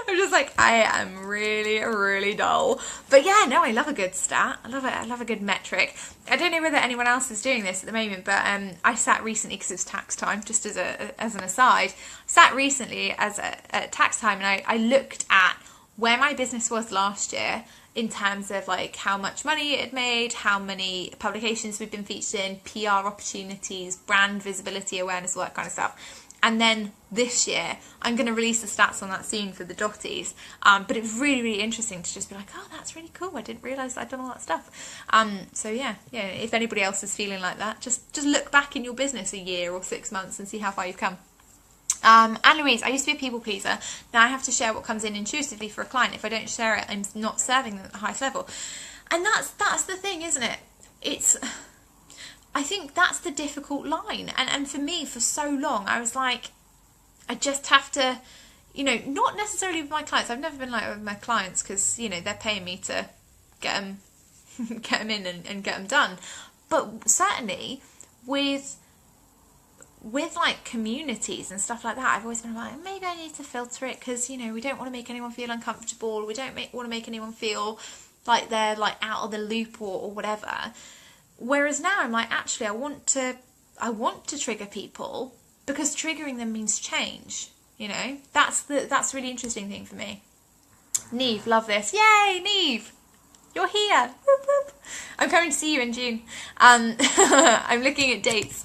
I'm just like, I am really, really dull. But yeah, no, I love a good stat. I love it. I love a good metric. I don't know whether anyone else is doing this at the moment, but I sat recently, because it's tax time, just as an aside, sat recently at tax time, and I looked at where my business was last year in terms of like how much money it had made, how many publications we've been featured in, PR opportunities, brand visibility, awareness, all that kind of stuff. And then this year, I'm going to release the stats on that soon for the Dotties. But it was really, really interesting to just be like, oh, that's really cool. I didn't realise I'd done all that stuff. So yeah, if anybody else is feeling like that, just look back in your business a year or 6 months and see how far you've come. Anne Louise, I used to be a people pleaser. Now I have to share what comes in intuitively for a client. If I don't share it, I'm not serving them at the highest level. And that's the thing, isn't it? I think that's the difficult line. And for me, for so long, I was like, I just have to, you know, not necessarily with my clients. I've never been like with my clients, because, you know, they're paying me to get them in and get them done. But certainly with like communities and stuff like that, I've always been like, maybe I need to filter it, because, you know, we don't want to make anyone feel uncomfortable. We don't want to make anyone feel like they're like out of the loop or whatever. Whereas now I'm like, actually, I want to trigger people, because triggering them means change. You know, that's the really interesting thing for me. Neve, love this. Yay, Neve, you're here. Whoop, whoop. I'm coming to see you in June. I'm looking at dates.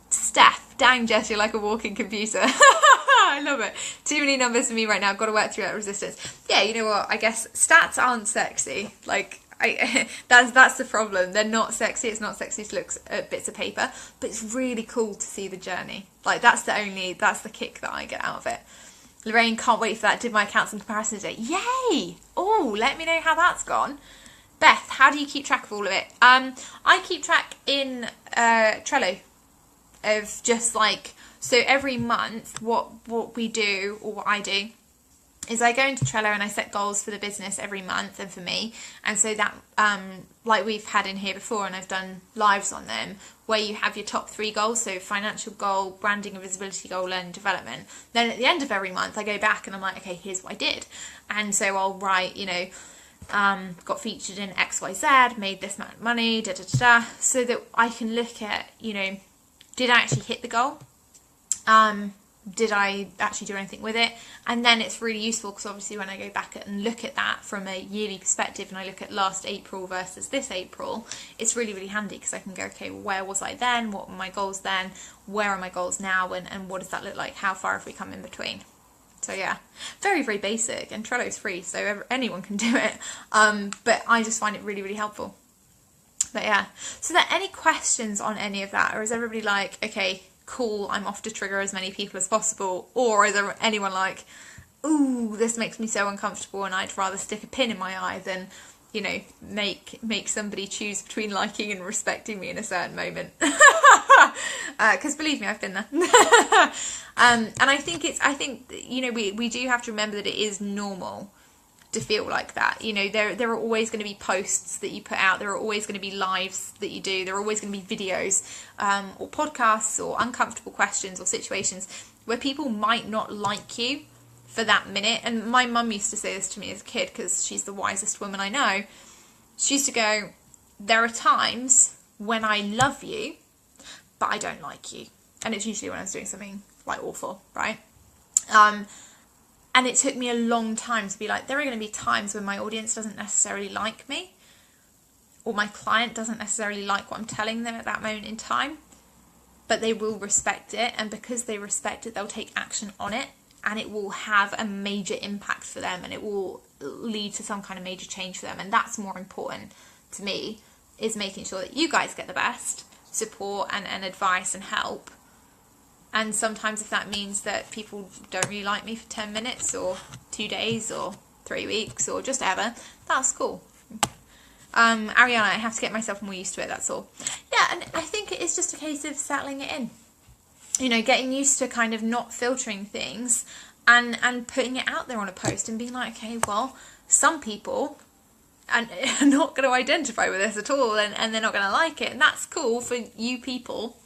Steph, dang Jess, you're like a walking computer. I love it. Too many numbers for me right now. I've got to work through that resistance. Yeah, you know what? I guess stats aren't sexy. Like, that's the problem. They're not sexy. It's not sexy to look at bits of paper, but it's really cool to see the journey. Like, that's the kick that I get out of it. Lorraine, can't wait for that. Did my accounts and comparison today. Yay! Oh, let me know how that's gone. Beth, how do you keep track of all of it? I keep track in Trello of just like, so every month what we do, or what I do, is I go into Trello and I set goals for the business every month and for me. And so that, like we've had in here before, and I've done lives on them, where you have your top 3 goals. So financial goal, branding and visibility goal, learning development. Then at the end of every month, I go back and I'm like, okay, here's what I did. And so I'll write, you know, got featured in XYZ, made this amount of money, so that I can look at, you know, did I actually hit the goal? Did I actually do anything with it? And then it's really useful, because obviously when I go back and look at that from a yearly perspective, and I look at last April versus this April, it's really, really handy, because I can go, okay, well, where was I then? What were my goals then? Where are my goals now? And what does that look like? How far have we come in between? So yeah, very, very basic, and Trello's free, so anyone can do it. But I just find it really, really helpful. But yeah, so are there any questions on any of that? Or is everybody like, okay, cool, I'm off to trigger as many people as possible? Or is there anyone like, ooh, this makes me so uncomfortable and I'd rather stick a pin in my eye than, you know, make somebody choose between liking and respecting me in a certain moment? Because believe me, I've been there. And I think you know, we do have to remember that it is normal to feel like that. You know, there are always going to be posts that you put out, there are always going to be lives that you do, there are always going to be videos or podcasts or uncomfortable questions or situations where people might not like you for that minute. And my mum used to say this to me as a kid, because she's the wisest woman I know. She used to go, there are times when I love you but I don't like you, and it's usually when I was doing something like awful, right? And it took me a long time to be like, there are going to be times when my audience doesn't necessarily like me, or my client doesn't necessarily like what I'm telling them at that moment in time, but they will respect it. And because they respect it, they'll take action on it. and it will have a major impact for them, and it will lead to some kind of major change for them. And that's more important to me, is making sure that you guys get the best support and advice and help. And sometimes if that means that people don't really like me for 10 minutes or 2 days or 3 weeks or just ever, that's cool. Ariana, I have to get myself more used to it, that's all. Yeah, and I think it is just a case of settling it in. You know, getting used to kind of not filtering things and putting it out there on a post and being like, okay, well, some people are not going to identify with this at all, and they're not going to like it, and that's cool for you people.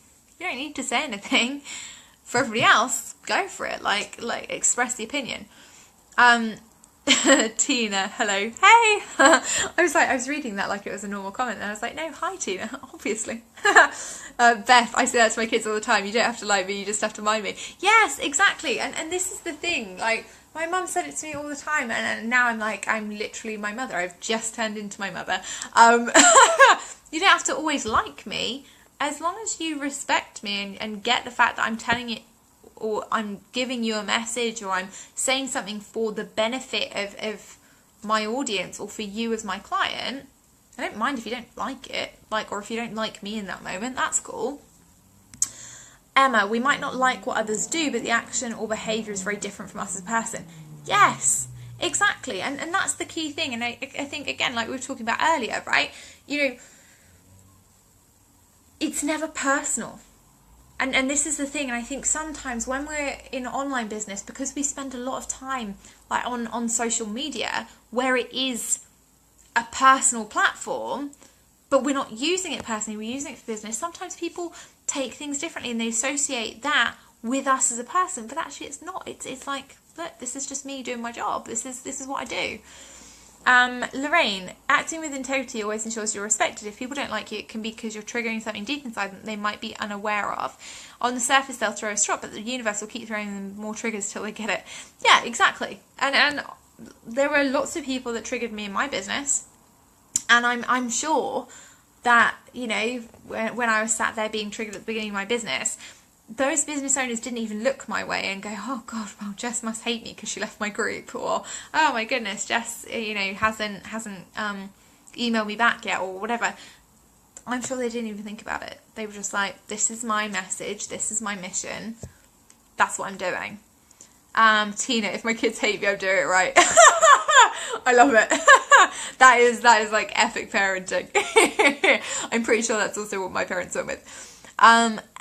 You don't need to say anything. For everybody else, go for it. Like express the opinion. Tina, hello. Hey! I was reading that like it was a normal comment, and I was like, no, hi Tina, obviously. Beth, I say that to my kids all the time, you don't have to like me, you just have to mind me. Yes, exactly, and this is the thing, like, my mum said it to me all the time, and now I'm like, I'm literally my mother, I've just turned into my mother. You don't have to always like me, as long as you respect me and get the fact that I'm telling it, or I'm giving you a message, or I'm saying something for the benefit of my audience or for you as my client. I don't mind if you don't like it, or if you don't like me in that moment, that's cool. Emma, we might not like what others do, but the action or behaviour is very different from us as a person. Yes, exactly. And that's the key thing. And I think, again, like we were talking about earlier, right? You know, it's never personal. And this is the thing, and I think sometimes when we're in online business, because we spend a lot of time like on social media where it is a personal platform, but we're not using it personally, we're using it for business, sometimes people take things differently and they associate that with us as a person, but actually it's not. It's like, look, this is just me doing my job. This is what I do. Lorraine, acting with integrity always ensures you're respected. If people don't like you, it can be because you're triggering something deep inside them they might be unaware of. On the surface, they'll throw a strop, but the universe will keep throwing them more triggers till they get it. Yeah, exactly. And there were lots of people that triggered me in my business, and I'm sure that, you know, when I was sat there being triggered at the beginning of my business, those business owners didn't even look my way and go, oh God, well, Jess must hate me because she left my group, or oh my goodness, Jess, you know, hasn't emailed me back yet, or whatever. I'm sure they didn't even think about it. They were just like, this is my message, this is my mission, that's what I'm doing. Tina, if my kids hate me, I'm doing it right. I love it. that is like epic parenting. I'm pretty sure that's also what my parents went with.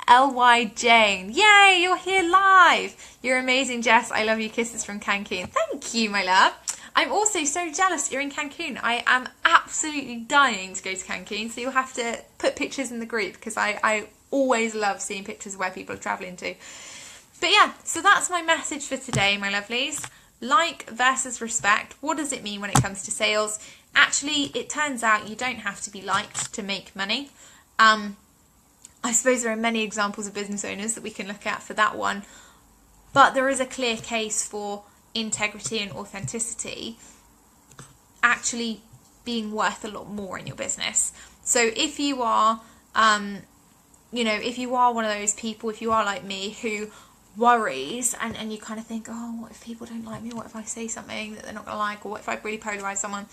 L.Y. Jane, yay, you're here live. You're amazing, Jess. I love you. Kisses from Cancun. Thank you, my love. I'm also so jealous you're in Cancun. I am absolutely dying to go to Cancun, so you'll have to put pictures in the group, because I always love seeing pictures of where people are travelling to. But yeah, so that's my message for today, my lovelies. Like versus respect. What does it mean when it comes to sales? Actually, it turns out you don't have to be liked to make money. I suppose there are many examples of business owners that we can look at for that one, but there is a clear case for integrity and authenticity actually being worth a lot more in your business. So if you are, you know, if you are one of those people, if you are like me, who worries and you kind of think, oh, what if people don't like me? What if I say something that they're not going to like? Or what if I really polarize someone?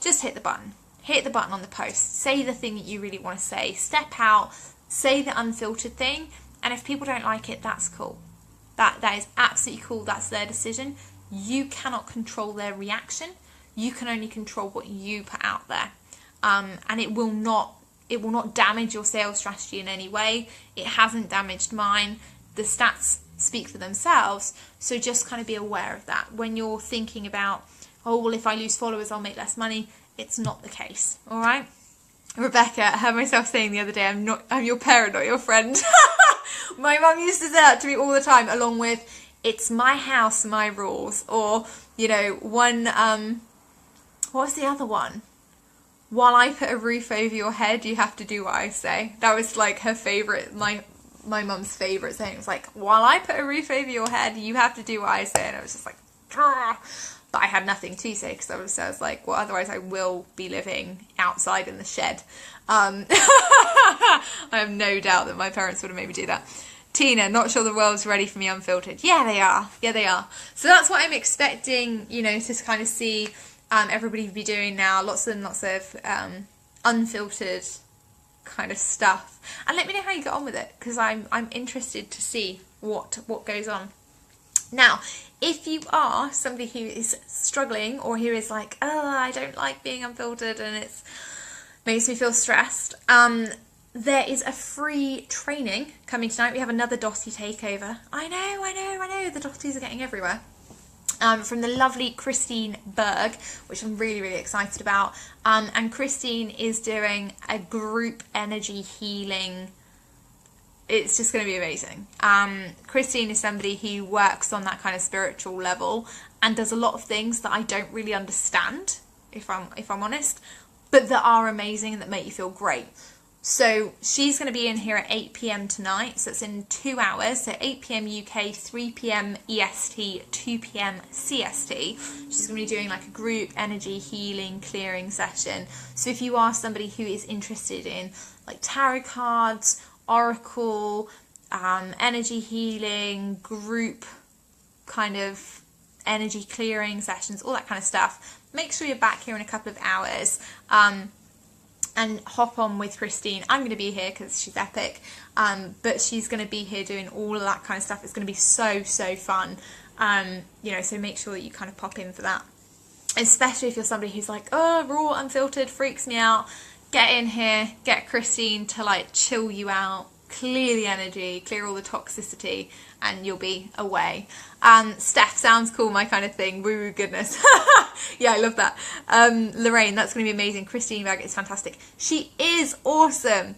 Just hit the button. Hit the button on the post. Say the thing that you really want to say. Step out. Say the unfiltered thing, and if people don't like it, that's cool. That is absolutely cool. That's their decision. You cannot control their reaction. You can only control what you put out there, and it will not damage your sales strategy in any way. It hasn't damaged mine. The stats speak for themselves. So just kind of be aware of that when you're thinking about, oh well, if I lose followers, I'll make less money. It's not the case. All right. Rebecca, I heard myself saying the other day, I'm your parent, not your friend. My mum used to say that to me all the time, along with, it's my house, my rules. Or, you know, one, what was the other one? While I put a roof over your head, you have to do what I say. That was like her favourite, my mum's favourite saying. It was like, while I put a roof over your head, you have to do what I say. And I was just like, Grr. But I had nothing to say, because obviously I was like, well, otherwise I will be living outside in the shed. I have no doubt that my parents would have made me do that. Tina, not sure the world's ready for me unfiltered. Yeah, they are. Yeah, they are. So that's what I'm expecting, you know, to kind of see everybody be doing now. Lots of unfiltered kind of stuff. And let me know how you get on with it, because I'm interested to see what goes on. Now, if you are somebody who is struggling, or who is like, oh, I don't like being unfiltered and it makes me feel stressed, there is a free training coming tonight. We have another Dotty takeover. I know, the Dotties are getting everywhere. From the lovely Christine Berg, which I'm really, really excited about. And Christine is doing a group energy healing. It's just going to be amazing. Christine is somebody who works on that kind of spiritual level and does a lot of things that I don't really understand, if I'm honest, but that are amazing and that make you feel great. So she's going to be in here at 8 p.m. tonight, so it's in 2 hours, so 8 p.m. UK, 3 p.m. EST, 2 p.m. CST. She's going to be doing like a group energy healing clearing session. So if you are somebody who is interested in like tarot cards, oracle, energy healing, group kind of energy clearing sessions, all that kind of stuff, make sure you're back here in a couple of hours. And hop on with Christine. I'm going to be here because she's epic, but she's going to be here doing all of that kind of stuff. It's going to be so fun, you know, so make sure that you kind of pop in for that, especially if you're somebody who's like, oh, raw unfiltered freaks me out. Get in here, get Christine to like chill you out, clear the energy, clear all the toxicity, and you'll be away. Steph, sounds cool, my kind of thing. Woo woo goodness. Yeah, I love that. Lorraine, that's going to be amazing. Christine Berg is fantastic. She is awesome.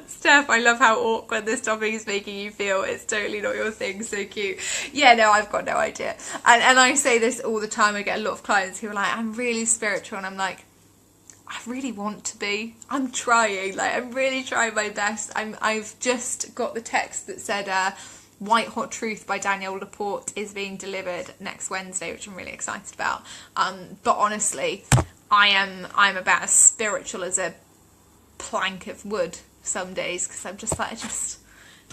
Steph, I love how awkward this topic is making you feel. It's totally not your thing. So cute. Yeah, no, I've got no idea. And I say this all the time. I get a lot of clients who are like, I'm really spiritual, and I'm like, I really want to be. I'm trying. Like, I'm really trying my best. I've just got the text that said White Hot Truth by Danielle Laporte is being delivered next Wednesday, which I'm really excited about. But honestly, I'm about as spiritual as a plank of wood some days, because I'm just like,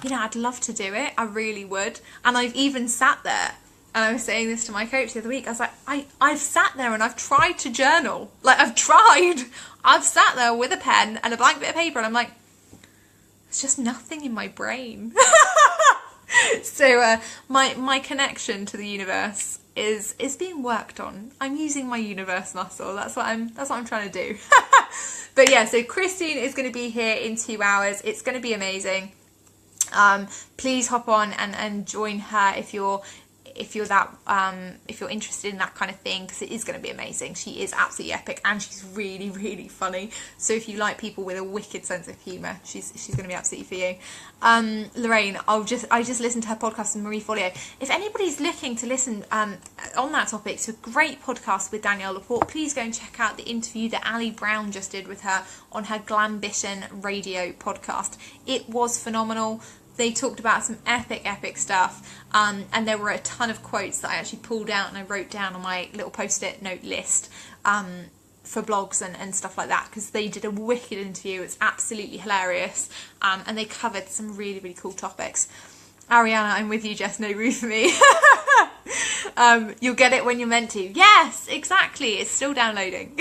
you know, I'd love to do it. I really would. And I've even sat there, and I was saying this to my coach the other week, I was like, I've sat there and I've tried to journal. Like, I've sat there with a pen and a blank bit of paper, and I'm like, there's just nothing in my brain. So my connection to the universe is being worked on. I'm using my universe muscle. That's what I'm trying to do. But yeah, so Christine is going to be here in 2 hours. It's going to be amazing. Please hop on and join her if you're interested in that kind of thing, because it is going to be amazing. She is absolutely epic, and she's really, really funny. So if you like people with a wicked sense of humour, she's going to be absolutely for you. Lorraine, I just listened to her podcast with Marie Folliot. If anybody's looking to listen on that topic, it's a great podcast with Danielle Laporte. Please go and check out the interview that Ali Brown just did with her on her Glambition radio podcast. It was phenomenal. They talked about some epic stuff, and there were a ton of quotes that I actually pulled out and I wrote down on my little post-it note list for blogs and stuff like that, because they did a wicked interview. It's absolutely hilarious, and they covered some really, really cool topics. Ariana, I'm with you, Jess, no room for me. You'll get it when you're meant to. Yes, exactly. It's still downloading.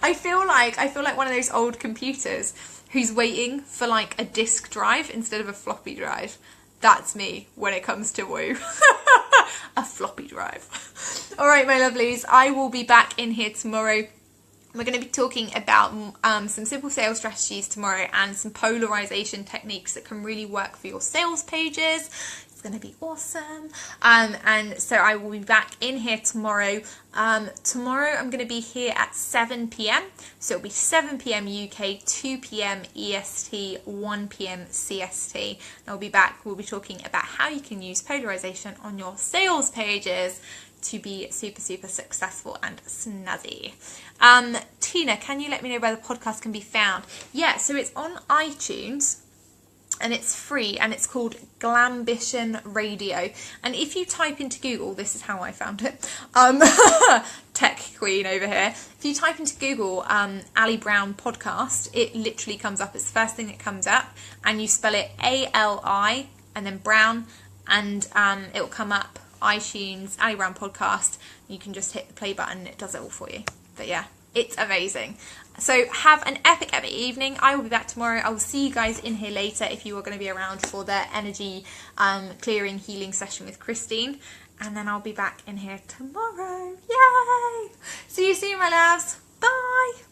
I feel like one of those old computers who's waiting for like a disk drive instead of a floppy drive. That's me when it comes to woo. A floppy drive. All right, my lovelies, I will be back in here tomorrow. We're going to be talking about some simple sales strategies tomorrow, and some polarization techniques that can really work for your sales pages. It's going to be awesome. And so I will be back in here tomorrow. Tomorrow I'm going to be here at 7 p.m. So it'll be 7 p.m. UK, 2 p.m. EST, 1 p.m. CST. And I'll be back. We'll be talking about how you can use polarization on your sales pages to be super successful and snazzy. Tina, can you let me know where the podcast can be found? Yeah, so it's on iTunes. and it's free, and it's called Glambition Radio. And if you type into Google, this is how I found it, tech queen over here. If you type into Google Ali Brown podcast, it literally comes up. It's the first thing that comes up, and you spell it ALI and then Brown, and it will come up iTunes, Ali Brown podcast. You can just hit the play button, it does it all for you. But yeah, it's amazing. So have an epic evening. I will be back tomorrow. I will see you guys in here later if you are going to be around for the energy clearing healing session with Christine. And then I'll be back in here tomorrow. Yay! See you soon, my loves. Bye.